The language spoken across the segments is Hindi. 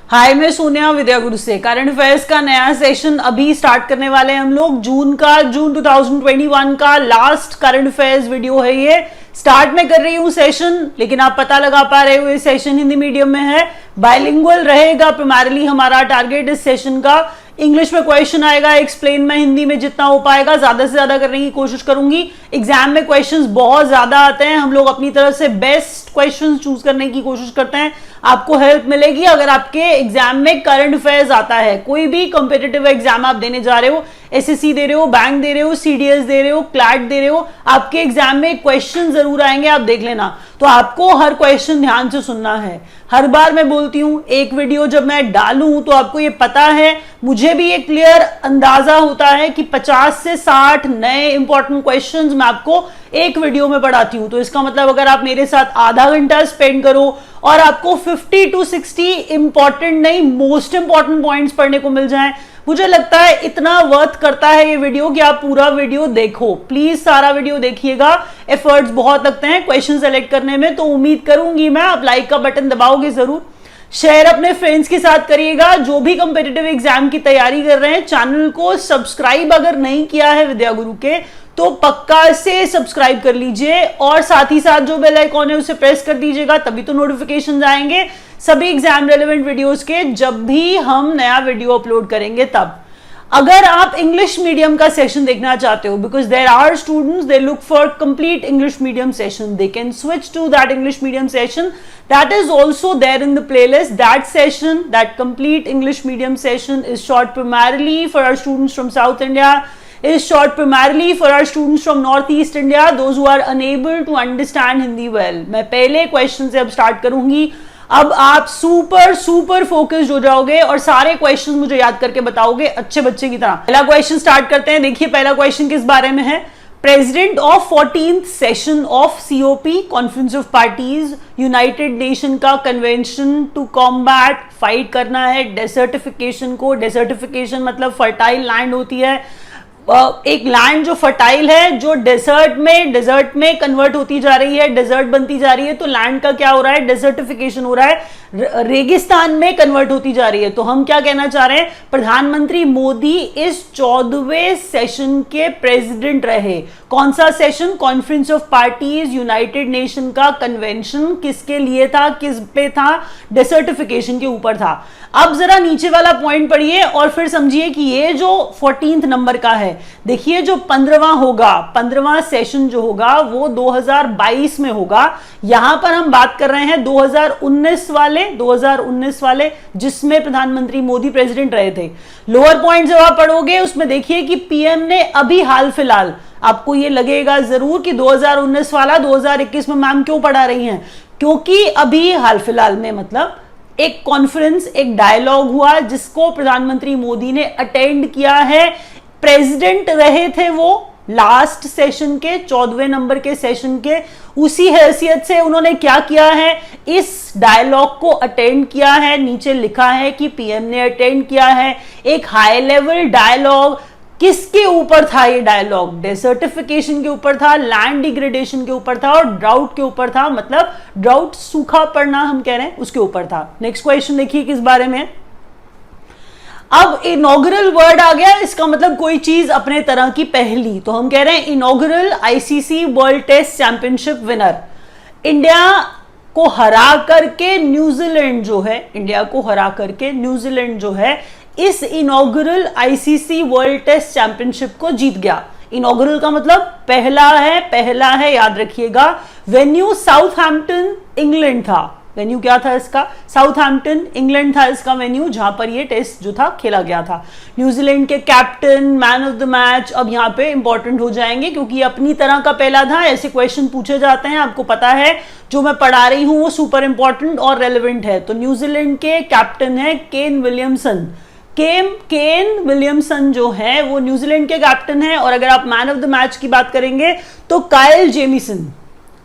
हाय, मैं सोनिया विद्या गुरु से। करंट अफेयर्स का नया सेशन अभी स्टार्ट करने वाले हैं हम लोग। जून 2021 का लास्ट करंट अफेयर्स वीडियो है ये। स्टार्ट में कर रही हूँ सेशन, लेकिन आप पता लगा पा रहे हो ये सेशन हिंदी मीडियम में है, बाइलिंगुअल रहेगा प्राइमरली हमारा टारगेट इस सेशन का। इंग्लिश में क्वेश्चन आएगा, एक्सप्लेन में हिंदी में जितना हो पाएगा ज्यादा से ज्यादा करने की कोशिश करूंगी। एग्जाम में क्वेश्चंस बहुत ज्यादा आते हैं, हम लोग अपनी तरफ से बेस्ट क्वेश्चंस चूज करने की कोशिश करते हैं। आपको हेल्प मिलेगी अगर आपके एग्जाम में करंट अफेयर्स आता है। कोई भी कॉम्पिटिटिव एग्जाम आप देने जा रहे हो, एसएससी दे रहे हो, बैंक दे रहे हो, सीडीएस दे रहे हो, क्लैट दे रहे हो, आपके एग्जाम में क्वेश्चन जरूर आएंगे, आप देख लेना। तो आपको हर क्वेश्चन ध्यान से सुनना है। हर बार मैं बोलती हूं, एक वीडियो जब मैं डालूं तो आपको ये पता है, मुझे भी एक क्लियर अंदाजा होता है कि 50 से 60 नए इंपॉर्टेंट क्वेश्चंस मैं आपको एक वीडियो में पढ़ाती हूं। तो इसका मतलब अगर आप मेरे साथ आधा घंटा स्पेंड करो और आपको 50 to 60 इंपॉर्टेंट नहीं, मोस्ट इंपॉर्टेंट पॉइंट्स पढ़ने को मिल जाएं, मुझे लगता है इतना वर्थ करता है ये वीडियो कि आप पूरा वीडियो देखो। प्लीज सारा वीडियो देखिएगा, एफर्ट्स बहुत लगते हैं क्वेश्चन सेलेक्ट करने में। तो उम्मीद करूंगी मैं आप लाइक का बटन दबाओगे जरूर, शेयर अपने फ्रेंड्स के साथ करिएगा जो भी कॉम्पिटिटिव एग्जाम की तैयारी कर रहे हैं। चैनल को सब्सक्राइब अगर नहीं किया है विद्या गुरु के तो पक्का से सब्सक्राइब कर लीजिए, और साथ ही साथ जो बेल आइकॉन है उसे प्रेस कर दीजिएगा, तभी तो नोटिफिकेशंस आएंगे सभी एग्जाम रेलेवेंट वीडियोस के जब भी हम नया वीडियो अपलोड करेंगे तब। अगर आप इंग्लिश मीडियम का सेशन देखना चाहते हो, because there are students they look for complete English medium session, they can switch to that English medium session, that is also there in the playlist. That session, that complete English medium session is shot primarily for our students from South India, is shot primarily for our students from Northeast India, those who are unable to understand Hindi well. मैं पहले क्वेश्चन से अब स्टार्ट करूंगी। अब आप सुपर फोकस्ड हो जाओगे और सारे क्वेश्चन मुझे याद करके बताओगे अच्छे बच्चे की तरह। पहला क्वेश्चन स्टार्ट करते हैं। देखिए पहला क्वेश्चन किस बारे में है। President of 14th session of COP, conference of parties, United Nation का कन्वेंशन टू कॉम्बैट, फाइट करना है डेसर्टिफिकेशन को। डेसर्टिफिकेशन मतलब फर्टाइल लैंड होती है, एक लैंड जो फर्टाइल है, जो डेजर्ट में कन्वर्ट होती जा रही है, डेजर्ट बनती जा रही है, तो लैंड का क्या हो रहा है, डेसर्टिफिकेशन हो रहा है, रेगिस्तान में कन्वर्ट होती जा रही है। तो हम क्या कहना चाह रहे हैं, प्रधानमंत्री मोदी इस 14वें सेशन के प्रेसिडेंट रहे। कौन सा session, conference of parties, United Nation का कन्वेंशन किसके लिए था, किस पे था, डेसर्टिफिकेशन के ऊपर था। अब जरा नीचे वाला पॉइंट पढ़िए और फिर समझिए कि ये जो 14th नंबर का है, देखिए जो 15वां सेशन जो होगा वो 2022 में होगा। यहां पर हम बात कर रहे हैं 2019 वाले जिसमें प्रधानमंत्री मोदी प्रेसिडेंट रहे थे। लोअर पॉइंट जब आप पढ़ोगे उसमें देखिए कि पीएम ने अभी हाल फिलहाल, आपको ये लगेगा जरूर कि 2019 वाला 2021 में मैम क्यों पढ़ा रही हैं, क्योंकि अभी हाल फिलहाल में मतलब एक कॉन्फ्रेंस, एक डायलॉग हुआ जिसको प्रधानमंत्री मोदी ने अटेंड किया है। प्रेसिडेंट रहे थे वो लास्ट सेशन के, 14वें नंबर के सेशन के, उसी हैसियत से उन्होंने क्या किया है, इस डायलॉग को अटेंड किया है। नीचे लिखा है कि पीएम ने अटेंड किया है एक हाई लेवल डायलॉग। किसके ऊपर था ये डायलॉग, डेसर्टिफिकेशन के ऊपर था, लैंड डिग्रेडेशन के ऊपर था और ड्राउट के ऊपर था, मतलब ड्राउट सूखा पड़ना हम कह रहे हैं उसके ऊपर था। नेक्स्ट क्वेश्चन देखिए किस बारे में। अब इनॉग्रल वर्ड आ गया, इसका मतलब कोई चीज अपने तरह की पहली, तो हम कह रहे हैं inaugural ICC World Test Championship winner. India को हरा करके न्यूजीलैंड जो है, इंडिया को हरा करके न्यूजीलैंड जो है इस inaugural ICC World Test Championship को जीत गया। इनॉग्रल का मतलब पहला है, याद रखिएगा। वेन्यू साउथहैम्पटन इंग्लैंड था, वेन्यू क्या था इसका, साउथहैम्पटन इंग्लैंड था इसका वेन्यू, जहां पर ये टेस्ट जो था खेला गया था। न्यूजीलैंड के captain, man of the match अब यहां पे इंपॉर्टेंट हो जाएंगे क्योंकि अपनी तरह का पहला था। ऐसे क्वेश्चन पूछे जाते हैं, आपको पता है जो मैं पढ़ा रही हूं वो सुपर इंपॉर्टेंट और रेलेवेंट है। तो न्यूजीलैंड के कैप्टन है केन विलियमसन। केन विलियमसन जो है वो न्यूजीलैंड के कैप्टन है। और अगर आप मैन ऑफ द मैच की बात करेंगे तो काइल जेमिसन,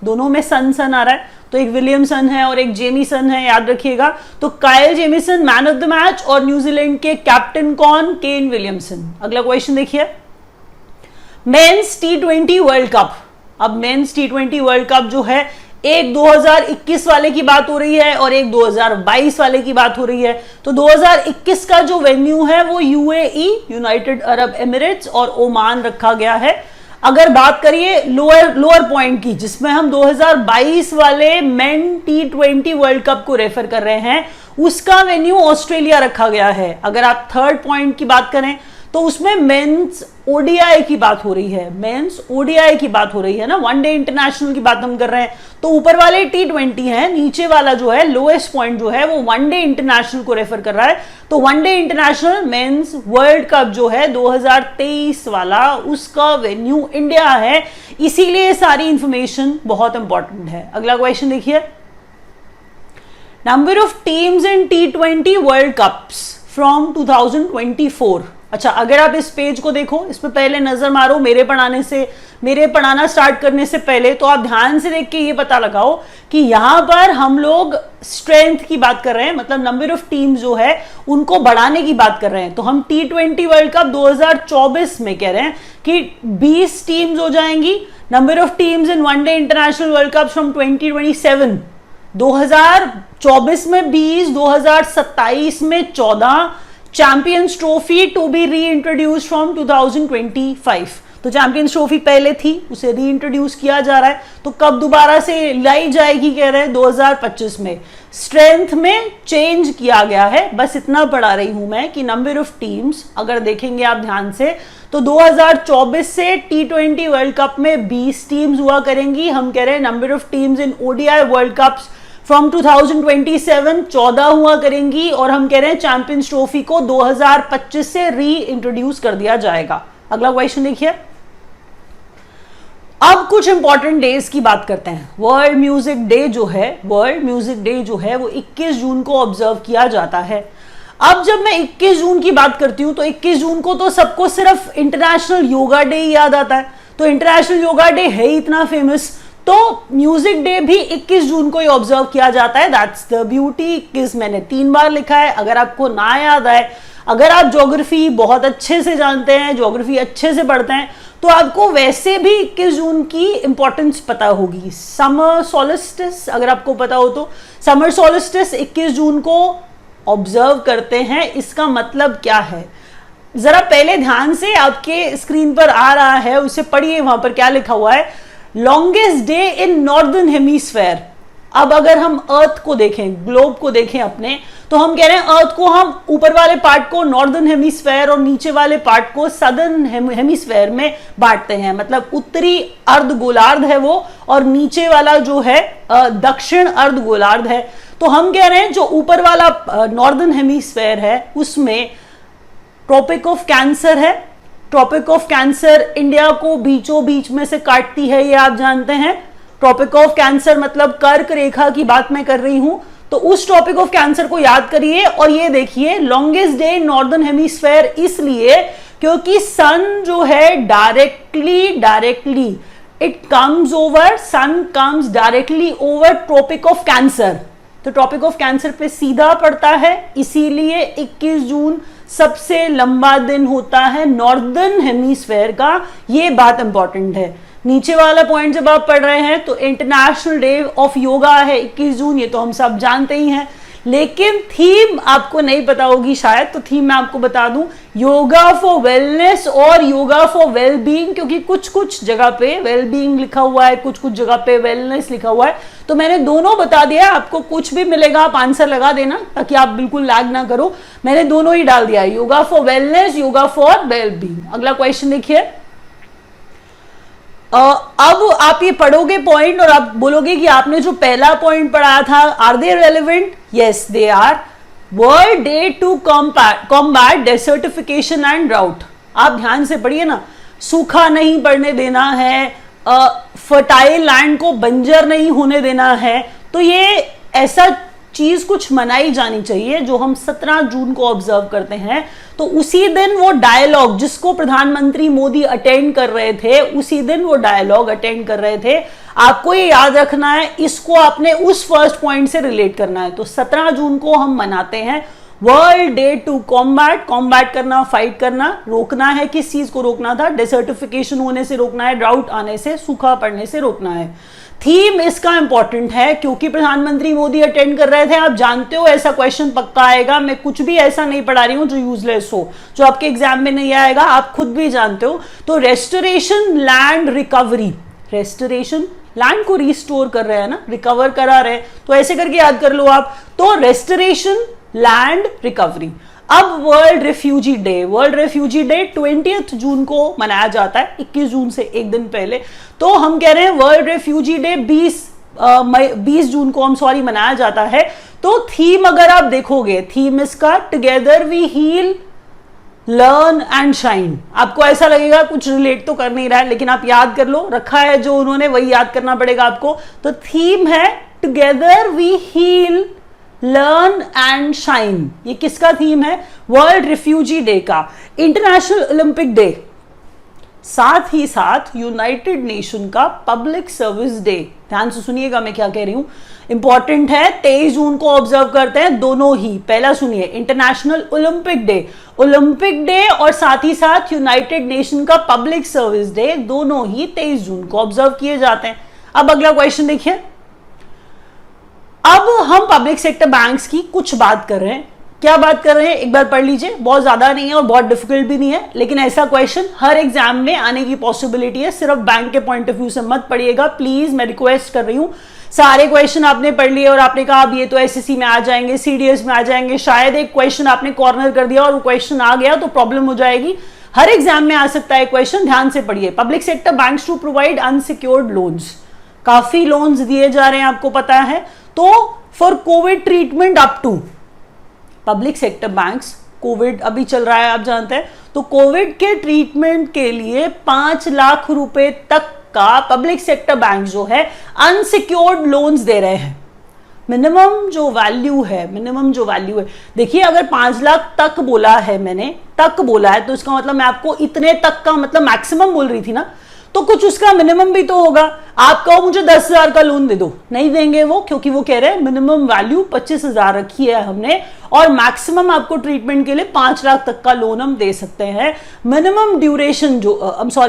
दोनों में सन आ रहा है, तो एक विलियमसन है और एक जेमिसन है, याद रखिएगा। तो Kyle Jameson man of the match और न्यूजीलैंड के कैप्टन कौन, केन विलियमसन। अगला क्वेश्चन देखिए, मेंस T20 वर्ल्ड कप। अब मेंस T20 वर्ल्ड कप जो है एक 2021 वाले की बात हो रही है और एक 2022 वाले की बात हो रही है। तो 2021 का जो वेन्यू है वो यूएई, यूनाइटेड अरब एमिरेट्स और ओमान रखा गया है। अगर बात करिए लोअर पॉइंट की, जिसमें हम 2022 वाले मेन T20 वर्ल्ड कप को रेफर कर रहे हैं, उसका वेन्यू ऑस्ट्रेलिया रखा गया है। अगर आप थर्ड पॉइंट की बात करें तो उसमें मेंस ओडीआई की बात हो रही है, मेंस ओडीआई की बात हो रही है ना, वनडे इंटरनेशनल की बात हम कर रहे हैं। तो ऊपर वाले T20 है, नीचे वाला जो है लोएस्ट पॉइंट जो है वो वनडे इंटरनेशनल को रेफर कर रहा है। तो one day international mains world cup जो है 2023 वाला, उसका वेन्यू इंडिया है। इसीलिए सारी इंफॉर्मेशन बहुत इंपॉर्टेंट है। अगला क्वेश्चन देखिए, number of teams in T20 world cups from 2024। अच्छा, अगर आप इस पेज को देखो, इस पे पहले नजर मारो मेरे पढ़ाना स्टार्ट करने से पहले, तो आप ध्यान से देख के ये पता लगाओ कि यहां पर हम लोग स्ट्रेंथ की बात कर रहे हैं, मतलब नंबर ऑफ टीम्स जो है उनको बढ़ाने की बात कर रहे हैं। तो हम T20 वर्ल्ड कप 2024 में कह रहे हैं कि 20 टीम्स हो जाएंगी। Number of teams in one day international world cup from 2027, 2024 में 20, 2027 में 14। चैंपियंस ट्रॉफी टू बी री इंट्रोड्यूस फ्रॉम 2025। तो चैंपियंस ट्रॉफी पहले थी, उसे री इंट्रोड्यूस किया जा रहा है। तो कब दोबारा से लाई जाएगी, कह रहे हैं 2025 में। स्ट्रेंथ में चेंज किया गया है, बस इतना पढ़ा रही हूं मैं कि नंबर ऑफ टीम्स अगर देखेंगे आप ध्यान से तो 2024 से T20 वर्ल्ड कप में 20 टीम्स हुआ करेंगी। हम कह रहे हैं number of teams in ODI world cups from 2027 14 हुआ करेंगी, और हम कह रहे हैं चैंपियंस ट्रॉफी को 2025 से री इंट्रोड्यूस कर दिया जाएगा। अगला क्वेश्चन देखिए, अब कुछ इंपॉर्टेंट डेज की बात करते हैं। वर्ल्ड म्यूजिक डे जो है वो 21 जून को ऑब्जर्व किया जाता है। अब जब मैं 21 जून की बात करती हूं तो 21 जून को तो सबको सिर्फ इंटरनेशनल योगा डे याद आता है। तो इंटरनेशनल योगा डे है ही इतना फेमस, तो म्यूजिक डे भी 21 जून को ही ऑब्जर्व किया जाता है। That's the beauty. 21 मैंने 3 बार लिखा है, अगर आपको ना याद आए, अगर आप ज्योग्राफी बहुत अच्छे से जानते हैं, ज्योग्राफी अच्छे से पढ़ते हैं, तो आपको वैसे भी 21 जून की इंपॉर्टेंस पता होगी। समर सोलिस्टिस अगर आपको पता हो तो, समर सोलिस्टिस 21 जून को ऑब्जर्व करते हैं। इसका मतलब क्या है, जरा पहले ध्यान से आपके स्क्रीन पर आ रहा है उसे पढ़िए, वहां पर क्या लिखा हुआ है, longest day in northern hemisphere. अब अगर हम अर्थ को देखें, ग्लोब को देखें अपने, तो हम कह रहे हैं अर्थ को हम ऊपर वाले पार्ट को नॉर्दर्न हेमिस्फेयर और नीचे वाले पार्ट को सदर्न हेमिस्फेयर में बांटते हैं। मतलब उत्तरी अर्ध गोलार्ध है वो, और नीचे वाला जो है दक्षिण अर्ध गोलार्ध है। तो हम कह रहे हैं जो ऊपर वाला नॉर्दर्न हेमिस्फेयर है उसमें ट्रॉपिक ऑफ कैंसर है। ट्रॉपिक ऑफ कैंसर इंडिया को बीचों बीच में से काटती है, ये आप जानते हैं। ट्रॉपिक ऑफ कैंसर मतलब कर्क रेखा की बात मैं कर रही हूं। तो उस ट्रॉपिक ऑफ कैंसर को याद करिए, और ये देखिए लॉन्गेस्ट डे नॉर्दर्न हेमिस्फेयर इसलिए क्योंकि सन जो है directly it comes over, sun comes directly over Tropic of Cancer. तो ट्रॉपिक ऑफ कैंसर पे सीधा पड़ता है, इसीलिए 21 जून सबसे लंबा दिन होता है नॉर्दर्न हेमिस्फेयर का। ये बात इंपॉर्टेंट है। नीचे वाला पॉइंट जब आप पढ़ रहे हैं तो इंटरनेशनल डे ऑफ योगा है 21 जून, ये तो हम सब जानते ही हैं। लेकिन थीम आपको नहीं पता होगी शायद, तो थीम मैं आपको बता दूं, योगा फॉर वेलनेस और योगा फॉर वेलबींग, क्योंकि कुछ कुछ जगह पे वेलबींग लिखा हुआ है, कुछ कुछ जगह पे वेलनेस लिखा हुआ है। तो मैंने दोनों बता दिया, आपको कुछ भी मिलेगा आप आंसर लगा देना ताकि आप बिल्कुल लैग ना करो। मैंने दोनों ही डाल दिया, yoga for wellness, yoga for wellbeing. अगला क्वेश्चन देखिए, अब आप ये पढ़ोगे पॉइंट और आप बोलोगे कि आपने जो पहला पॉइंट पढ़ाया था, are they relevant? Yes they are. World day to combat desertification and drought. आप ध्यान से पढ़िए ना, सूखा नहीं पड़ने देना है, फर्टाइल लैंड को बंजर नहीं होने देना है। तो ये ऐसा चीज कुछ मनाई जानी चाहिए जो हम 17 जून को ऑब्जर्व करते हैं। तो उसी दिन वो डायलॉग जिसको प्रधानमंत्री मोदी अटेंड कर रहे थे, उसी दिन वो डायलॉग अटेंड कर रहे थे। आपको ये याद रखना है, इसको आपने उस फर्स्ट पॉइंट से रिलेट करना है। तो 17 जून को हम मनाते हैं वर्ल्ड डे टू कॉम्बैट करना, फाइट करना, रोकना है। किस चीज को रोकना था? डेसर्टिफिकेशन होने से रोकना है, ड्राउट आने से, सूखा पड़ने से रोकना है। थीम इसका इंपॉर्टेंट है क्योंकि प्रधानमंत्री मोदी अटेंड कर रहे थे। आप जानते हो ऐसा क्वेश्चन पक्का आएगा, मैं कुछ भी ऐसा नहीं पढ़ा रही हूं जो यूजलेस हो, जो आपके एग्जाम में नहीं आएगा, आप खुद भी जानते हो। तो restoration land recovery, restoration land को रिस्टोर कर रहे हैं ना, रिकवर करा रहे हैं, तो ऐसे करके याद कर लो आप। तो रेस्टोरेशन लैंड रिकवरी। अब world refugee day, world refugee day 20 जून को मनाया जाता है, 21 जून से एक दिन पहले। तो हम कह रहे हैं वर्ल्ड रेफ्यूजी डे 20 जून को मनाया जाता है। तो थीम अगर आप देखोगे, थीम इसका together we heal learn and shine. आपको ऐसा लगेगा कुछ रिलेट तो कर नहीं रहा है, लेकिन आप याद कर लो, रखा है जो उन्होंने वही याद करना पड़ेगा आपको। तो थीम है together we heal learn and shine. ये किसका थीम है? वर्ल्ड रिफ्यूजी डे का। इंटरनेशनल ओलंपिक डे, साथ ही साथ यूनाइटेड नेशन का पब्लिक सर्विस डे। ध्यान से सुनिएगा मैं क्या कह रही हूं, इंपॉर्टेंट है। 23 जून को ऑब्जर्व करते हैं दोनों ही। पहला सुनिए, international Olympic day, Olympic day और साथ ही साथ यूनाइटेड नेशन का पब्लिक सर्विस डे, दोनों ही 23 जून को ऑब्जर्व किए जाते हैं। अब अगला क्वेश्चन देखिए। अब हम पब्लिक सेक्टर बैंक्स की कुछ बात कर रहे हैं। क्या बात कर रहे हैं एक बार पढ़ लीजिए, बहुत ज्यादा नहीं है और बहुत डिफिकल्ट भी नहीं है, लेकिन ऐसा क्वेश्चन हर एग्जाम में आने की पॉसिबिलिटी है। सिर्फ बैंक के पॉइंट ऑफ व्यू से मत पढ़िएगा प्लीज, मैं रिक्वेस्ट कर रही हूं। सारे क्वेश्चन आपने पढ़ लिए और आपने कहा अब ये तो एसएससी में आ जाएंगे, सीडीएस में आ जाएंगे, शायद एक क्वेश्चन आपने कॉर्नर कर दिया और वो क्वेश्चन आ गया तो प्रॉब्लम हो जाएगी। हर एग्जाम में आ सकता है क्वेश्चन, ध्यान से पढ़िए। Public sector banks to provide unsecured loans, काफी लोन्स दिए जा रहे हैं, आपको पता है। तो for COVID treatment up to, public sector banks, COVID अभी चल रहा है आप जानते हैं, तो कोविड के ट्रीटमेंट के लिए 5 लाख रुपए तक का पब्लिक सेक्टर बैंक जो है अनसिक्योर्ड लोन्स दे रहे हैं। मिनिमम जो वैल्यू है, देखिए अगर 5 लाख तक बोला है, मैंने तक बोला है, तो इसका मतलब मैं आपको इतने तक का मतलब मैक्सिमम बोल रही थी ना, तो कुछ उसका मिनिमम भी तो होगा। आप कहो मुझे 10,000 का लोन दे दो, नहीं देंगे वो, क्योंकि वो कह रहे हैं मिनिमम वैल्यू 25,000 रखी है हमने और मैक्सिमम आपको ट्रीटमेंट के लिए 5 लाख तक का लोन हम दे सकते हैं। मिनिमम ड्यूरेशन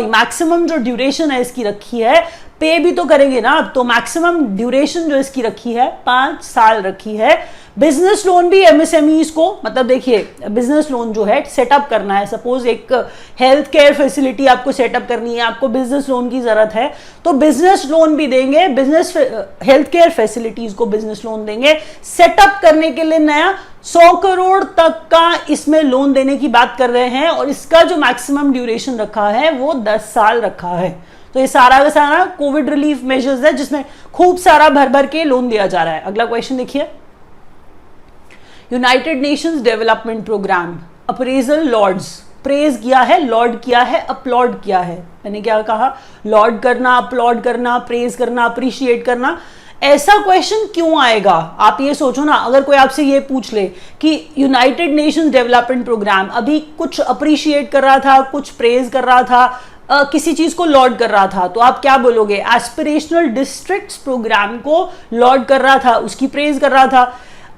मैक्सिमम जो ड्यूरेशन है इसकी रखी है, पे भी तो करेंगे ना आप, तो मैक्सिमम ड्यूरेशन जो इसकी रखी है 5 साल रखी है। बिजनेस लोन भी एमएसएमईज को, मतलब देखिए बिजनेस लोन जो है सेटअप करना है, सपोज एक हेल्थ केयर फैसिलिटी आपको सेटअप करनी है, आपको बिजनेस लोन की जरूरत है, तो बिजनेस लोन भी देंगे, बिजनेस हेल्थ केयर फैसिलिटीज को बिजनेस लोन देंगे। सेटअप करने के लिए नया 100 करोड़ तक का इसमें लोन देने की बात कर रहे हैं और इसका जो मैक्सिमम ड्यूरेशन रखा है वो 10 साल रखा है। तो ये सारा का सारा कोविड रिलीफ मेजर्स है जिसमें खूब सारा भर भर के लोन दिया जा रहा है। अगला क्वेश्चन देखिए, United Nations development programme appraisal lauds, praise किया है, लॉर्ड किया है, अपलॉड किया है। मैंने क्या कहा? लॉर्ड करना, अपलॉड करना, प्रेज करना, अप्रिशिएट करना। ऐसा क्वेश्चन क्यों आएगा? आप ये सोचो ना, अगर कोई आपसे ये पूछ ले कि यूनाइटेड नेशंस डेवलपमेंट प्रोग्राम अभी कुछ अप्रिशिएट कर रहा था, कुछ प्रेज कर रहा था, किसी चीज को लॉर्ड कर रहा था, तो आप क्या बोलोगे? एस्पिरेशनल डिस्ट्रिक्ट्स प्रोग्राम को लॉर्ड कर रहा था, उसकी प्रेज कर रहा था।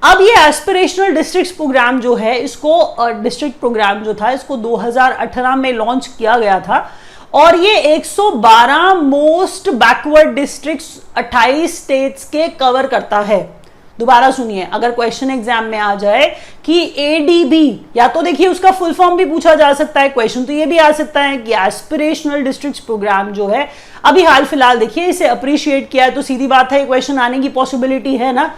अब ये एस्पिरेशनल डिस्ट्रिक्ट्स प्रोग्राम जो है, इसको डिस्ट्रिक्ट प्रोग्राम जो था, इसको 2018 में लॉन्च किया गया था और ये 112 मोस्ट बैकवर्ड डिस्ट्रिक्ट्स 28 स्टेट्स के कवर करता है। दोबारा सुनिए, अगर क्वेश्चन एग्जाम में आ जाए कि एडीबी, या तो देखिए उसका फुल फॉर्म भी पूछा जा सकता है, क्वेश्चन तो ये भी आ सकता है कि एस्पिरेशनल डिस्ट्रिक्ट्स प्रोग्राम जो है अभी हाल फिलहाल देखिए इसे अप्रिशिएट किया है, तो सीधी बात है क्वेश्चन आने की पॉसिबिलिटी है ना।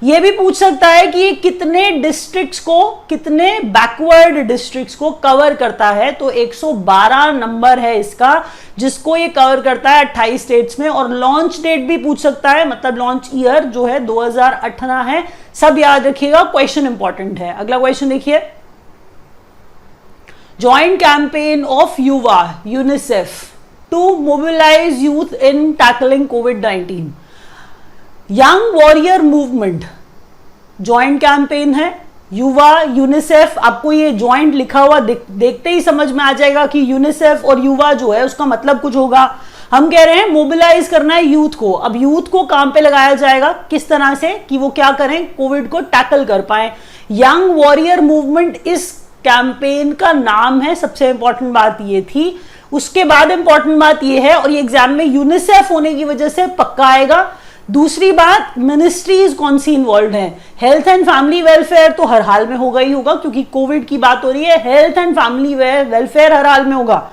ये भी पूछ सकता है कि ये कितने डिस्ट्रिक्ट्स को, कितने बैकवर्ड डिस्ट्रिक्ट्स को कवर करता है, तो 112 नंबर है इसका जिसको ये कवर करता है 28 स्टेट्स में। और लॉन्च डेट भी पूछ सकता है, मतलब लॉन्च ईयर जो है 2018 है, सब याद रखिएगा, क्वेश्चन इंपॉर्टेंट है। अगला क्वेश्चन देखिए, joint campaign of Yuva UNICEF to mobilise youth in tackling कोविड-19, young warrior movement, joint campaign है, युवा यूनिसेफ। आपको ये जॉइंट लिखा हुआ देखते ही समझ में आ जाएगा कि यूनिसेफ और युवा जो है उसका मतलब कुछ होगा। हम कह रहे हैं मोबिलाइज करना है यूथ को। अब यूथ को काम पे लगाया जाएगा किस तरह से कि वो क्या करें, कोविड को टैकल कर पाए। यंग वॉरियर मूवमेंट इस कैंपेन का नाम है, सबसे इंपॉर्टेंट बात ये थी। उसके बाद इंपॉर्टेंट बात यह है, और ये एग्जाम में यूनिसेफ होने की वजह से पक्का आएगा, दूसरी बात मिनिस्ट्रीज कौन सी इन्वॉल्व है। हेल्थ एंड फैमिली वेलफेयर तो हर हाल में होगा ही होगा, क्योंकि कोविड की बात हो रही है, हेल्थ एंड फैमिली वेलफेयर हर हाल में होगा।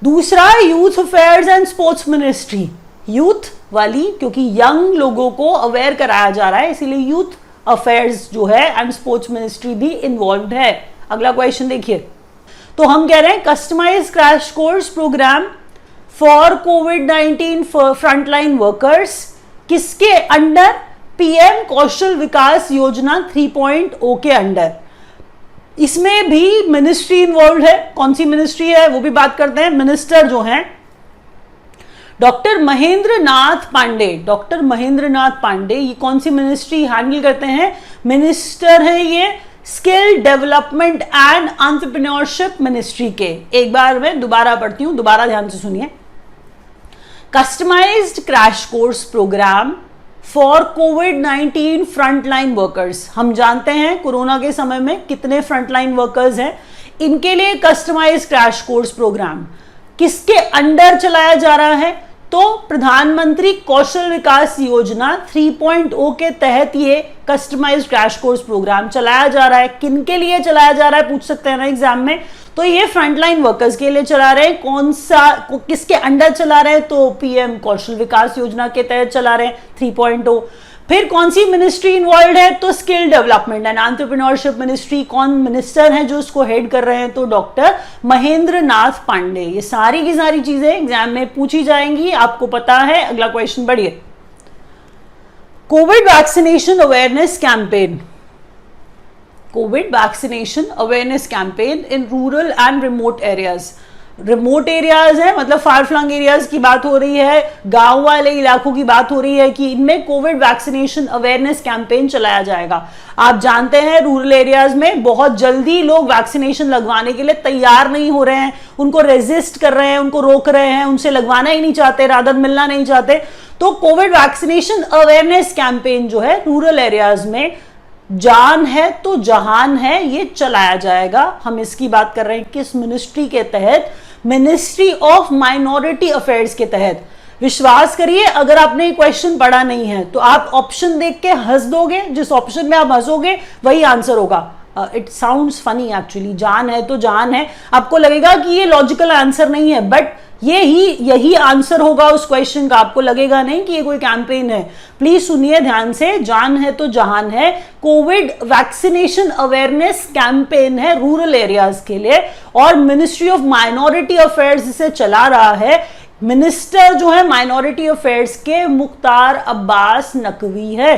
दूसरा youth affairs and sports ministry, youth वाली, क्योंकि यंग लोगों को अवेयर कराया जा रहा है, इसीलिए यूथ अफेयर्स जो है एंड स्पोर्ट्स मिनिस्ट्री भी इन्वॉल्व है। अगला क्वेश्चन देखिए, तो हम कह रहे हैं customise crash course programme for कोविड-19 फ्रंटलाइन वर्कर्स किसके अंडर, पीएम कौशल विकास योजना 3.0 के अंडर। इसमें भी मिनिस्ट्री इन्वॉल्व है, कौन सी मिनिस्ट्री है वो भी बात करते हैं। मिनिस्टर जो हैं डॉक्टर महेंद्र नाथ पांडे, डॉक्टर महेंद्र नाथ पांडे, ये कौन सी मिनिस्ट्री हैंडल करते हैं, मिनिस्टर है ये skill development and entrepreneurship ministry के। एक बार मैं दोबारा पढ़ती हूं, दोबारा ध्यान से सुनिए। Customised crash course programme for कोविड-19 फ्रंटलाइन वर्कर्स, हम जानते हैं कोरोना के समय में कितने फ्रंटलाइन वर्कर्स हैं, इनके लिए कस्टमाइज्ड क्रैश कोर्स प्रोग्राम किसके अंडर चलाया जा रहा है, तो प्रधानमंत्री कौशल विकास योजना 3.0 के तहत ये कस्टमाइज्ड क्रैश कोर्स प्रोग्राम चलाया जा रहा है। किनके लिए चलाया जा रहा है पूछ सकते हैं ना एग्जाम में, तो ये फ्रंटलाइन वर्कर्स के लिए चला रहे हैं। कौन सा किसके अंडर चला रहे हैं, तो पीएम कौशल विकास योजना के तहत चला रहे हैं 3.0। फिर कौन सी मिनिस्ट्री इन्वॉल्व है, तो skill development and entrepreneurship ministry. कौन मिनिस्टर हैं जो इसको हेड कर रहे हैं, तो डॉक्टर महेंद्र नाथ पांडे। ये सारी की सारी चीजें एग्जाम में पूछी जाएंगी, आपको पता है। अगला क्वेश्चन बढ़िए, Covid vaccination awareness campaign, Covid vaccination awareness campaign in rural and remote areas. Remote areas है मतलब फार फ्लंग एरियाज की बात हो रही है, गांव वाले इलाकों की बात हो रही है कि इनमें कोविड वैक्सीनेशन अवेयरनेस कैंपेन चलाया जाएगा। आप जानते हैं रूरल एरियाज में बहुत जल्दी लोग वैक्सीनेशन लगवाने के लिए तैयार नहीं हो रहे हैं, उनको रेजिस्ट कर रहे हैं, उनको रोक रहे हैं, उनसे लगवाना ही नहीं चाहते, राहत मिलना नहीं चाहते। तो कोविड वैक्सीनेशन अवेयरनेस कैंपेन जो है रूरल एरियाज में जान है तो जहान है, ये चलाया जाएगा। हम इसकी बात कर रहे हैं किस मिनिस्ट्री के तहत, मिनिस्ट्री ऑफ माइनॉरिटी अफेयर्स के तहत। विश्वास करिए अगर आपने क्वेश्चन पढ़ा नहीं है तो आप ऑप्शन देख के हंस दोगे, जिस ऑप्शन में आप हंसोगे वही आंसर होगा। इट साउंड्स फनी एक्चुअली, जान है तो जान है, आपको लगेगा कि ये लॉजिकल आंसर नहीं है, बट यही आंसर होगा उस क्वेश्चन का। आपको लगेगा नहीं कि ये कोई कैंपेन है। प्लीज सुनिए ध्यान से, जान है तो जहान है, कोविड वैक्सीनेशन अवेयरनेस कैंपेन है रूरल एरियाज के लिए, और मिनिस्ट्री ऑफ माइनॉरिटी अफेयर्स इसे चला रहा है। मिनिस्टर जो है माइनॉरिटी अफेयर्स के मुख्तार अब्बास नकवी है।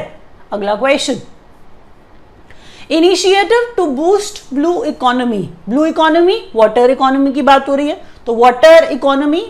अगला question, initiative to boost blue economy. Blue economy water economy की बात हो रही है, तो वाटर इकोनॉमी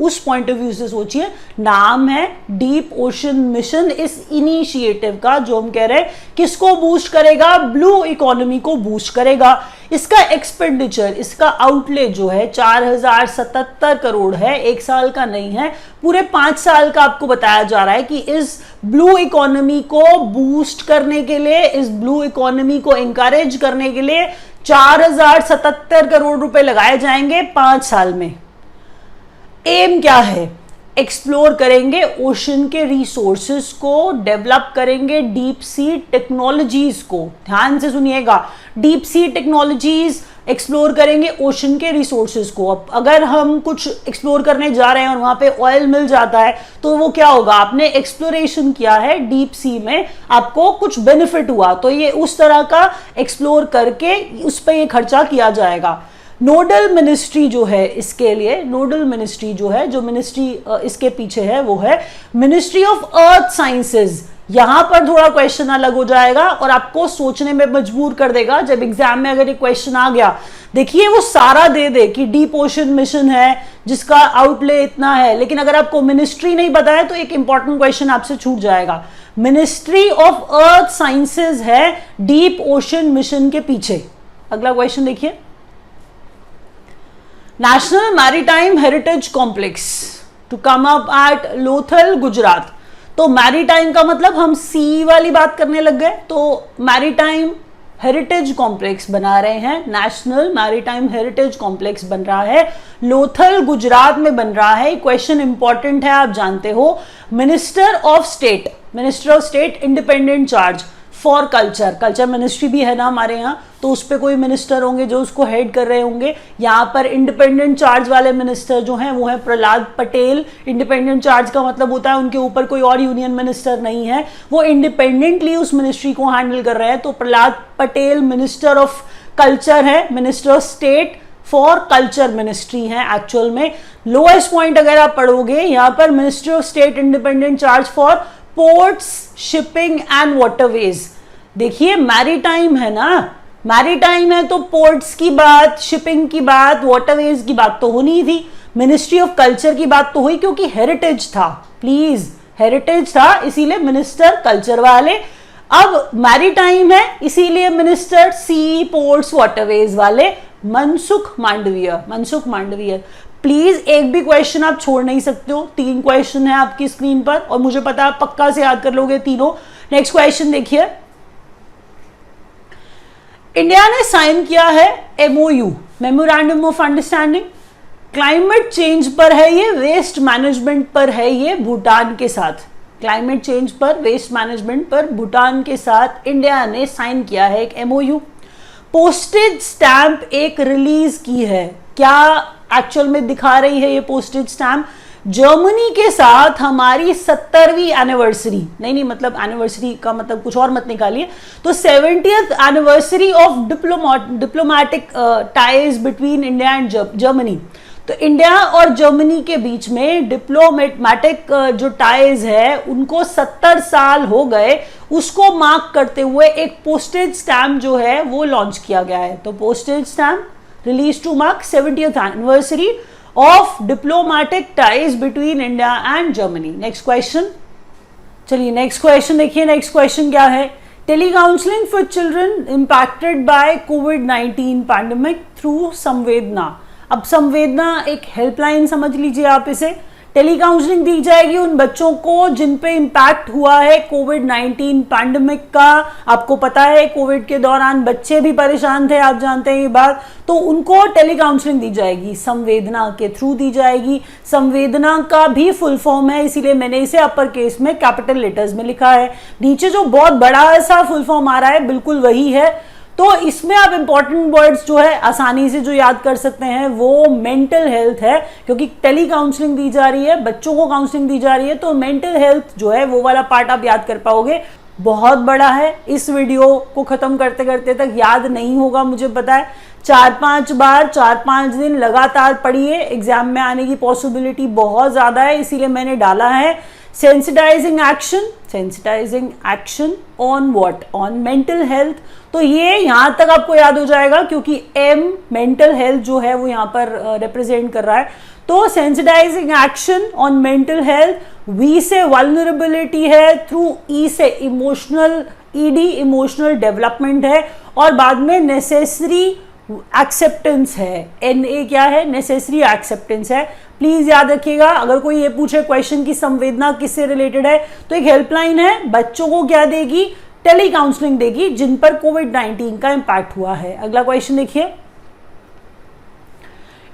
उस पॉइंट ऑफ व्यू से सोचिए, नाम है डीप ओशन मिशन इस इनिशिएटिव का, जो हम कह रहे हैं किसको बूस्ट करेगा, ब्लू इकोनॉमी को बूस्ट करेगा। इसका एक्सपेंडिचर, इसका आउटले जो है 4077 करोड़ है, एक साल का नहीं है, पूरे 5 साल का आपको बताया जा रहा है कि इस ब्लू इकोनॉमी को बूस्ट करने के लिए, इस ब्लू इकोनॉमी को इंकरेज करने के लिए 4077 करोड़ रुपए लगाए जाएंगे 5 साल में। एम क्या है, एक्सप्लोर करेंगे ओशन के रिसोर्सेस को, डेवलप करेंगे डीप सी टेक्नोलॉजीज को। ध्यान से सुनिएगा, डीप सी टेक्नोलॉजीज, एक्सप्लोर करेंगे ओशन के रिसोर्सेज को। अब अगर हम कुछ एक्सप्लोर करने जा रहे हैं और वहां पे ऑयल मिल जाता है तो वो क्या होगा, आपने एक्सप्लोरेशन किया है डीप सी में, आपको कुछ बेनिफिट हुआ, तो ये उस तरह का एक्सप्लोर करके उस पर ये खर्चा किया जाएगा। नोडल मिनिस्ट्री जो है इसके लिए, नोडल मिनिस्ट्री जो है, जो मिनिस्ट्री इसके पीछे है वो है मिनिस्ट्री ऑफ अर्थ साइंसेज। यहां पर थोड़ा क्वेश्चन अलग हो जाएगा और आपको सोचने में मजबूर कर देगा जब एग्जाम में अगर ये क्वेश्चन आ गया। देखिए वो सारा दे कि डीप ओशन मिशन है जिसका आउटले इतना है, लेकिन अगर आपको मिनिस्ट्री नहीं पता है तो एक इंपॉर्टेंट क्वेश्चन आपसे छूट जाएगा। मिनिस्ट्री ऑफ अर्थ साइंसेज है डीप ओशन मिशन के पीछे। अगला क्वेश्चन देखिए, national maritime heritage complex to come up at Lothal Gujarat. तो मैरीटाइम का मतलब हम सी वाली बात करने लग गए, तो मैरीटाइम हेरिटेज कॉम्प्लेक्स बना रहे हैं, नेशनल मैरीटाइम हेरिटेज कॉम्प्लेक्स बन रहा है, लोथल गुजरात में बन रहा है। क्वेश्चन इंपॉर्टेंट है, आप जानते हो। Minister of state independent charge for culture, culture ministry भी है ना हमारे यहाँ, तो उस पर कोई मिनिस्टर होंगे जो उसको हेड कर रहे होंगे। यहाँ पर इंडिपेंडेंट चार्ज वाले मिनिस्टर जो हैं वो है प्रहलाद पटेल। इंडिपेंडेंट चार्ज का मतलब होता है उनके ऊपर कोई और यूनियन मिनिस्टर नहीं है, वो इंडिपेंडेंटली उस मिनिस्ट्री को हैंडल कर रहे हैं। तो Prahlad Patel minister of culture है, minister of state for culture ministry है एक्चुअल में। लोएस्ट पॉइंट अगर आप पढ़ोगे यहाँ पर ministry of state independent charge for ports, shipping and waterways. देखिए मैरीटाइम है ना, मैरीटाइम है तो पोर्ट्स की बात, शिपिंग की बात, वाटरवेज की बात तो होनी ही थी। मिनिस्ट्री ऑफ कल्चर की बात तो हुई क्योंकि हेरिटेज था, प्लीज हेरिटेज था इसीलिए मिनिस्टर कल्चर वाले। अब मैरीटाइम है इसीलिए मिनिस्टर सी पोर्ट्स वाटरवेज वाले मनसुख मांडविया। प्लीज एक भी क्वेश्चन आप छोड़ नहीं सकते हो, 3 क्वेश्चन है आपकी स्क्रीन पर और मुझे पता है पक्का से याद कर लोगे तीनों। नेक्स्ट क्वेश्चन देखिए, इंडिया ने साइन किया है MOU, memorandum of understanding, climate change पर है ये, वेस्ट मैनेजमेंट पर है ये भूटान के साथ। क्लाइमेट चेंज पर, वेस्ट मैनेजमेंट पर भूटान के साथ इंडिया ने साइन किया है एक MOU। पोस्टेज स्टैंप एक रिलीज की है, क्या एक्चुअल में दिखा रही है ये पोस्टेज स्टैंप? जर्मनी के साथ हमारी 70वीं एनिवर्सरी, नहीं मतलब एनिवर्सरी का मतलब कुछ और मत निकालिए, तो 70th anniversary of diplomatic ties between India and Germany. तो इंडिया और जर्मनी के बीच में डिप्लोमेटिक जो टाइज है उनको 70 साल हो गए, उसको मार्क करते हुए एक पोस्टेज स्टैम्प जो है वो लॉन्च किया गया है। तो postage stamp release to mark 70th anniversary of diplomatic ties between India and Germany. Next question, चलिए नेक्स्ट क्वेश्चन देखिए। नेक्स्ट क्वेश्चन क्या है? Tele counselling for children impacted by कोविड-19 पैंडेमिक थ्रू संवेदना। अब संवेदना एक हेल्पलाइन समझ लीजिए आप इसे। टेली काउंसलिंग दी जाएगी उन बच्चों को जिन पे इम्पैक्ट हुआ है कोविड-19 पैंडेमिक का। आपको पता है कोविड के दौरान बच्चे भी परेशान थे, आप जानते हैं ये बात, तो उनको टेली काउंसलिंग दी जाएगी, संवेदना के थ्रू दी जाएगी। संवेदना का भी फुल फॉर्म है, इसीलिए मैंने इसे अपर केस में कैपिटल लेटर्स में लिखा है। नीचे जो बहुत बड़ा ऐसा फुल फॉर्म आ रहा है बिल्कुल वही है। तो इसमें आप इंपॉर्टेंट वर्ड्स जो है आसानी से जो याद कर सकते हैं वो मेंटल हेल्थ है, क्योंकि टेली काउंसलिंग दी जा रही है, बच्चों को काउंसलिंग दी जा रही है, तो मेंटल हेल्थ जो है वो वाला पार्ट आप याद कर पाओगे। बहुत बड़ा है, इस वीडियो को खत्म करते करते तक याद नहीं होगा मुझे पता है। 4-5 बार 4-5 दिन लगातार पढ़िए, एग्जाम में आने की पॉसिबिलिटी बहुत ज्यादा है, इसीलिए मैंने डाला है sensitising action on what, on mental health. तो ये यहां तक आपको याद हो जाएगा क्योंकि M मेंटल हेल्थ जो है वो यहां पर रिप्रेजेंट कर रहा है। तो sensitising action on mental health, V से वल्नरेबिलिटी है, थ्रू E से इमोशनल, ED इमोशनल डेवलपमेंट है, और बाद में नेसेसरी एक्सेप्टेंस है, NA क्या है? नेसेसरी एक्सेप्टेंस है। प्लीज याद रखिएगा, अगर कोई ये पूछे क्वेश्चन की संवेदना किससे रिलेटेड है, तो एक हेल्पलाइन है, बच्चों को क्या देगी? टेली काउंसलिंग देगी जिन पर कोविड-19 का इंपैक्ट हुआ है। अगला क्वेश्चन देखिए,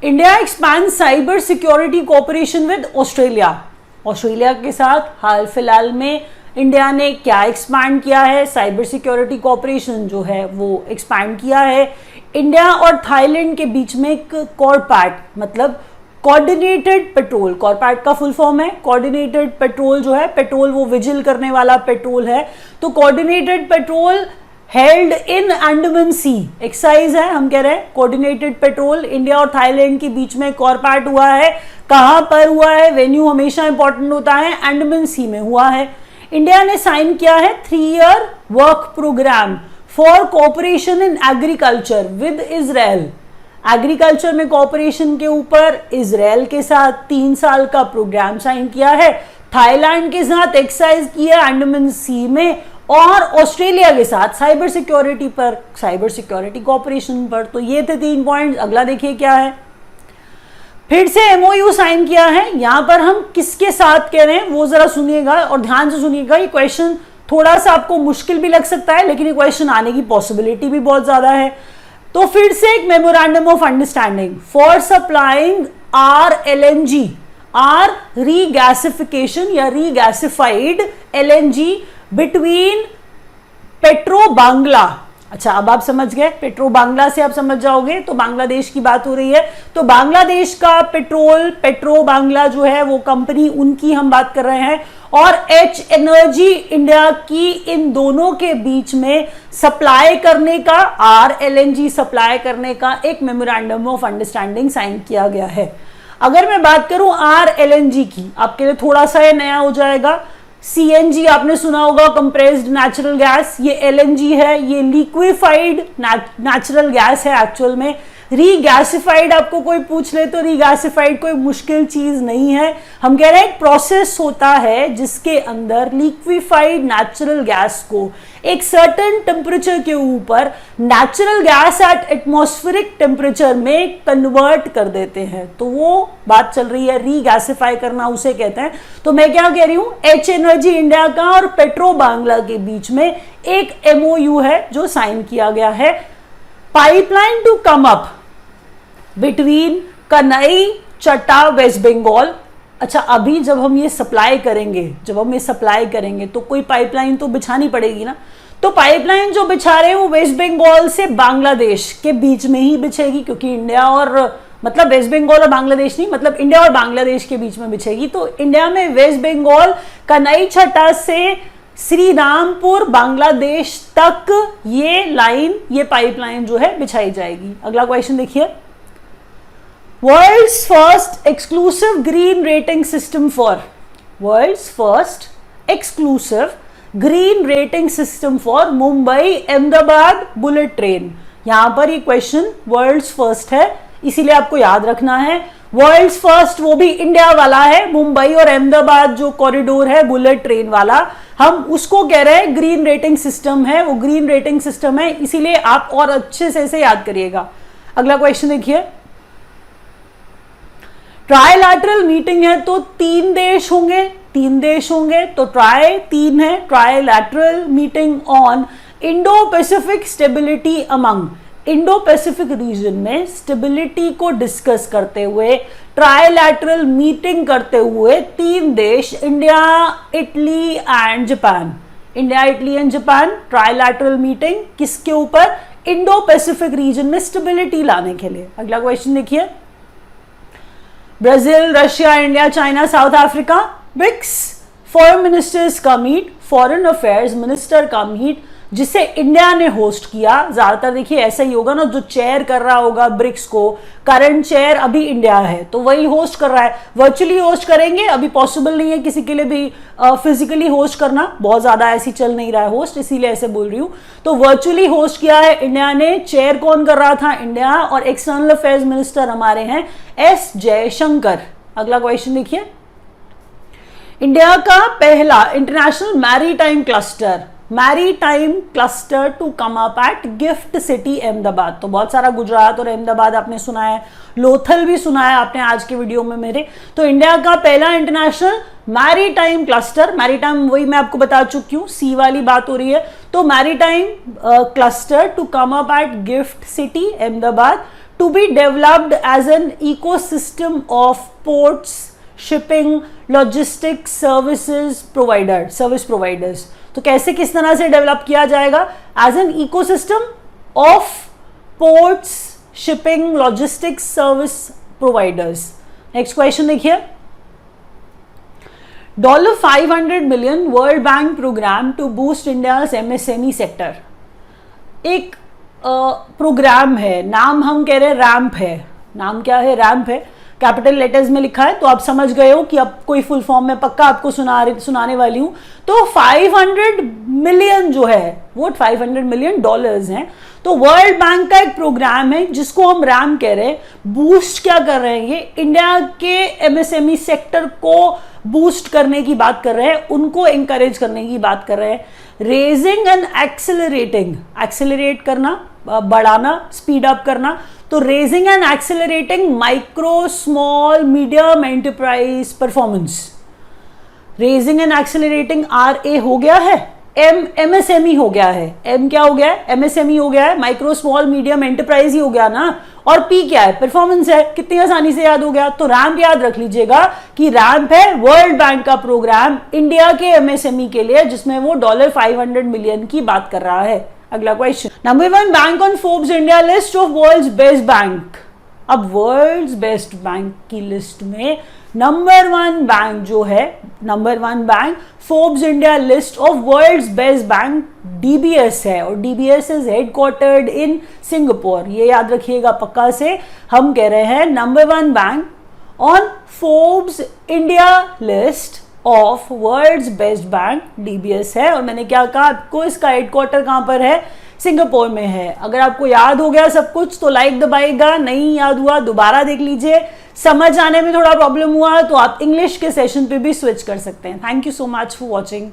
India expand cyber security cooperation with Australia. Australia के साथ हाल फिलहाल में इंडिया ने क्या एक्सपैंड किया है? साइबर सिक्योरिटी कोऑपरेशन जो है वो एक्सपैंड किया है। इंडिया और थाईलैंड के बीच में एक कॉरपैट, मतलब कोऑर्डिनेटेड पेट्रोल, कॉरपैट का फुल फॉर्म है कोऑर्डिनेटेड पेट्रोल, जो है पेट्रोल वो विजिल करने वाला पेट्रोल है, तो coordinated patrol held in Andaman sea exercise है। हम कह रहे हैं कोऑर्डिनेटेड पेट्रोल इंडिया और थाईलैंड के बीच में कॉरपैट हुआ है। कहां पर हुआ है? वेन्यू हमेशा इंपॉर्टेंट होता है, अंडमान सी में हुआ है। इंडिया ने साइन किया है 3-year work programme for cooperation in agriculture with Israel. Agriculture में कोऑपरेशन के ऊपर इजराइल के साथ 3 साल का प्रोग्राम साइन किया है। थाईलैंड के साथ एक्सरसाइज किया अंडमान सी में, और ऑस्ट्रेलिया के साथ साइबर सिक्योरिटी पर, साइबर सिक्योरिटी कोऑपरेशन पर। तो ये थे 3 पॉइंट। अगला देखिए क्या है, फिर से MOU साइन किया है। यहां पर हम किसके साथ कह रहे हैं वो जरा सुनिएगा और ध्यान से सुनिएगा, ये क्वेश्चन थोड़ा सा आपको मुश्किल भी लग सकता है, लेकिन ये क्वेश्चन आने की पॉसिबिलिटी भी बहुत ज्यादा है। तो फिर से एक memorandum of understanding for supplying RLNG, R regasification या regasified LNG between Petrobangla. अच्छा, अब आप समझ गए, पेट्रो बांग्ला से आप समझ जाओगे तो बांग्लादेश की बात हो रही है। तो बांग्लादेश का पेट्रोल, पेट्रो बांग्ला जो है वो कंपनी, उनकी हम बात कर रहे हैं, और एच एनर्जी इंडिया की, इन दोनों के बीच में सप्लाई करने का, RLNG सप्लाई करने का एक मेमोरेंडम ऑफ अंडरस्टैंडिंग साइन किया गया है। अगर मैं बात करूं RLNG की, आपके लिए थोड़ा सा ये नया हो जाएगा। CNG आपने सुना होगा, कंप्रेस्ड नेचुरल गैस, ये LNG है, ये लिक्विफाइड नेचुरल गैस है एक्चुअल में। रीगैसिफाइड आपको कोई पूछ ले तो रीगैसिफाइड कोई मुश्किल चीज नहीं है। हम कह रहे हैं एक प्रोसेस होता है जिसके अंदर लिक्विफाइड नेचुरल गैस को एक सर्टेन टेम्परेचर के ऊपर natural gas at atmospheric temperature में कन्वर्ट कर देते हैं। तो वो बात चल रही है, रीगैसिफाई करना उसे कहते हैं। तो मैं क्या कह रही हूं, एच एनर्जी इंडिया का और पेट्रो बांग्ला के बीच में एक MOU है जो साइन किया गया है। Pipeline to come up between कनई चट्टा वेस्ट बंगाल। अच्छा, अभी जब हम ये सप्लाई करेंगे तो कोई पाइपलाइन तो बिछानी पड़ेगी ना। तो पाइपलाइन जो बिछा रहे हैं वो वेस्ट बंगाल से बांग्लादेश के बीच में ही बिछेगी, क्योंकि इंडिया और, मतलब वेस्ट बंगाल और बांग्लादेश नहीं, मतलब इंडिया और बांग्लादेश के बीच में बिछेगी। तो इंडिया में वेस्ट बंगाल कनई छट्टा से श्री रामपुर बांग्लादेश तक ये लाइन, ये पाइपलाइन जो है बिछाई जाएगी। अगला क्वेश्चन देखिए, world's first exclusive green rating system for, world's first exclusive green rating system for Mumbai Ahmedabad bullet train. यहां पर ये क्वेश्चन वर्ल्ड्स फर्स्ट है, इसीलिए आपको याद रखना है। वर्ल्ड्स फर्स्ट वो भी इंडिया वाला है, मुंबई और अहमदाबाद जो कॉरिडोर है बुलेट ट्रेन वाला, हम उसको कह रहे हैं ग्रीन रेटिंग सिस्टम है, वो ग्रीन रेटिंग सिस्टम है, इसीलिए आप और अच्छे से इसे याद करिएगा। अगला क्वेश्चन देखिए, ट्राइलैटरल मीटिंग है तो 3 देश होंगे, तो ट्राई 3 है, trilateral meeting on Indo Pacific stability among, Indo Pacific region में स्टेबिलिटी को डिस्कस करते हुए, ट्राइलैटरल मीटिंग करते हुए 3 देश, India, Italy and Japan, India, Italy and Japan, trilateral meeting किसके ऊपर, इंडो पैसिफिक रीजन में स्टेबिलिटी लाने के लिए। अगला क्वेश्चन देखिए, Brazil, Russia, India, China, South Africa, BRICS foreign ministers का मीट, फॉरेन अफेयर्स मिनिस्टर का मीट, जिसे इंडिया ने होस्ट किया। ज्यादातर देखिए ऐसा ही होगा ना, जो चेयर कर रहा होगा ब्रिक्स को, करंट चेयर अभी इंडिया है तो वही होस्ट कर रहा है। वर्चुअली होस्ट करेंगे, अभी पॉसिबल नहीं है किसी के लिए भी फिजिकली होस्ट करना, बहुत ज्यादा ऐसी चल नहीं रहा है होस्ट, इसीलिए ऐसे बोल रही हूं। तो वर्चुअली होस्ट किया है इंडिया ने, चेयर कौन कर रहा था, इंडिया, और एक्सटर्नल अफेयर्स मिनिस्टर हमारे हैं S जयशंकर। अगला क्वेश्चन देखिए, इंडिया का पहला international maritime cluster to come up at GIFT City Ahmedabad. तो बहुत सारा गुजरात और अहमदाबाद आपने सुना है, लोथल भी सुना है आपने आज के वीडियो में मेरे। तो इंडिया का पहला इंटरनेशनल मैरीटाइम क्लस्टर, मैरीटाइम वही मैं आपको बता चुकी हूँ, सी वाली बात हो रही है। तो maritime cluster to come up at GIFT City Ahmedabad to be developed as an ecosystem of ports, shipping, logistics, service providers. तो कैसे, किस तरह से डेवलप किया जाएगा, as an ecosystem of ports, shipping, logistics, service providers. Next question देखिए, $500 million World Bank programme to boost India's MSME sector. एक प्रोग्राम है, नाम हम कह रहे हैं रैम्प है, नाम क्या है, रैम्प है, कैपिटल लेटर्स में लिखा है, तो आप समझ गए हो कि अब कोई फुल फॉर्म में पक्का आपको सुनाने वाली हूं। तो 500 मिलियन जो है वो $500 million हैं। तो वर्ल्ड बैंक का एक प्रोग्राम है जिसको हम रैम कह रहे हैं, बूस्ट क्या कर रहे हैं, ये इंडिया के MSME सेक्टर को बूस्ट करने की बात कर रहे हैं, उनको इंकरेज करने की बात कर रहे हैं। रेजिंग एंड एक्सेलरेटिंग, एक्सेलरेट करना, बढ़ाना, स्पीड अप करना। तो raising and accelerating micro, small, medium enterprise performance. Raising and accelerating RA हो गया है, एमएसएमई हो गया है। एम क्या हो गया है? एमएसएमई हो गया है, माइक्रो स्मॉल मीडियम एंटरप्राइज ही हो गया ना। और पी क्या है? परफॉर्मेंस है। कितनी आसानी से याद हो गया। तो रैम्प याद रख लीजिएगा कि रैम्प है वर्ल्ड बैंक का प्रोग्राम इंडिया के एमएसएमई के लिए, जिसमें वो $500 मिलियन की बात कर रहा है। अगला question, number 1 bank on Forbes India list of world's best bank. अब वर्ल्ड्स बेस्ट बैंक की लिस्ट में नंबर 1 बैंक जो है, number 1 bank Forbes India list of world's best bank DBS है, और DBS is headquartered in Singapore. ये याद रखिएगा पक्का से। हम कह रहे हैं number 1 bank on Forbes India list of world's best bank DBS है। और मैंने क्या कहा आपको, इसका हेडक्वार्टर कहां पर है? सिंगापुर में है। अगर आपको याद हो गया सब कुछ तो लाइक दबाएगा, नहीं याद हुआ दोबारा देख लीजिए। समझ आने में थोड़ा प्रॉब्लम हुआ तो आप इंग्लिश के सेशन पे भी स्विच कर सकते हैं। Thank you so much for watching.